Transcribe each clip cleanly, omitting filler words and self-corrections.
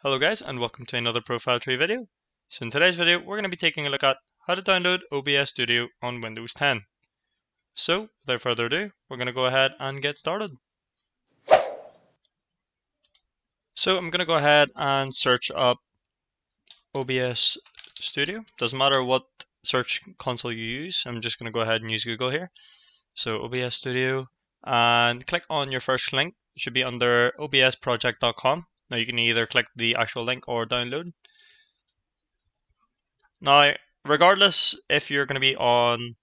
Hello guys, and welcome to another ProfileTree video. So in today's video we're going to be taking a look at how to download OBS Studio on Windows 10. So without further ado, we're going to go ahead and get started. So I'm going to go ahead and search up OBS Studio. Doesn't matter what search console you use, I'm just going to go ahead and use Google here. So OBS Studio, and click on your first link. It should be under obsproject.com. Now you can either click the actual link or download. Now, regardless if you're going to be on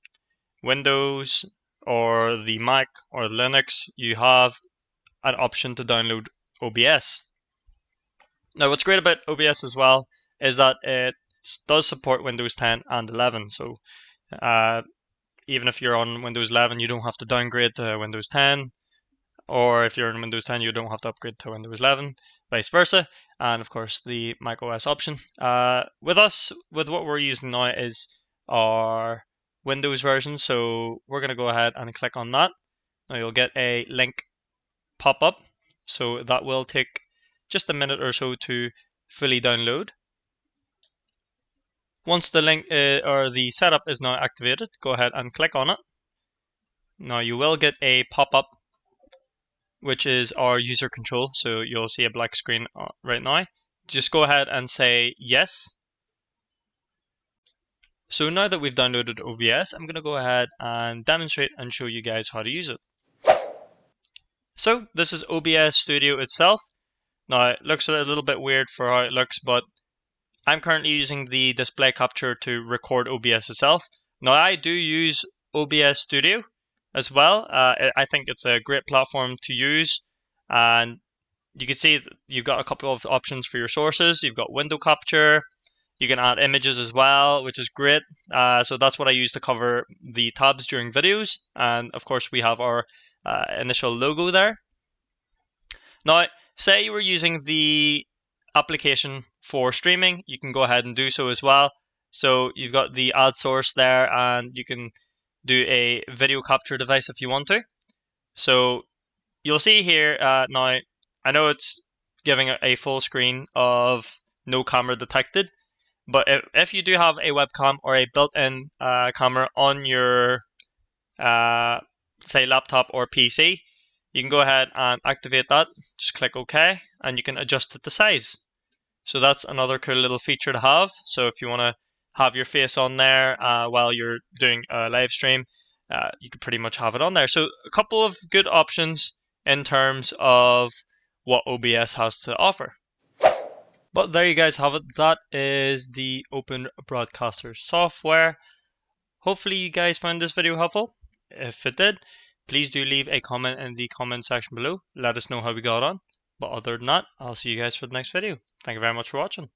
Windows or the Mac or Linux, you have an option to download OBS. Now, what's great about OBS as well is that it does support Windows 10 and 11. So even if you're on Windows 11, you don't have to downgrade to Windows 10. Or if you're in Windows 10, you don't have to upgrade to Windows 11, vice versa. And of course, the Mac OS option. With what we're using now is our Windows version. So we're going to go ahead and click on that. Now you'll get a link pop up. So that will take just a minute or so to fully download. Once the link or the setup is now activated, go ahead and click on it. Now you will get a pop-up, which is our user control. So you'll see a black screen right now. Just go ahead and say yes. So now that we've downloaded OBS, I'm going to go ahead and demonstrate and show you guys how to use it. So this is OBS Studio itself. Now it looks a little bit weird for how it looks, but I'm currently using the display capture to record OBS itself. Now I do use OBS Studio as well. I think it's a great platform to use, and you can see you've got a couple of options for your sources. You've got window capture, you can add images as well, which is great. So that's what I use to cover the tabs during videos, and of course we have our initial logo there. Now say you were using the application for streaming, you can go ahead and do so as well. So you've got the add source there, and you can do a video capture device if you want to. So you'll see here now, I know it's giving a full screen of no camera detected, but if you do have a webcam or a built-in camera on your say laptop or PC, you can go ahead and activate that. Just click OK, and you can adjust it to size. So that's another cool little feature to have. So if you want to have your face on there while you're doing a live stream, you can pretty much have it on there. So a couple of good options in terms of what OBS has to offer. But there you guys have it. That is the Open Broadcaster software. Hopefully you guys found this video helpful. If it did, please do leave a comment in the comment section below. Let us know how we got on. But other than that, I'll see you guys for the next video. Thank you very much for watching.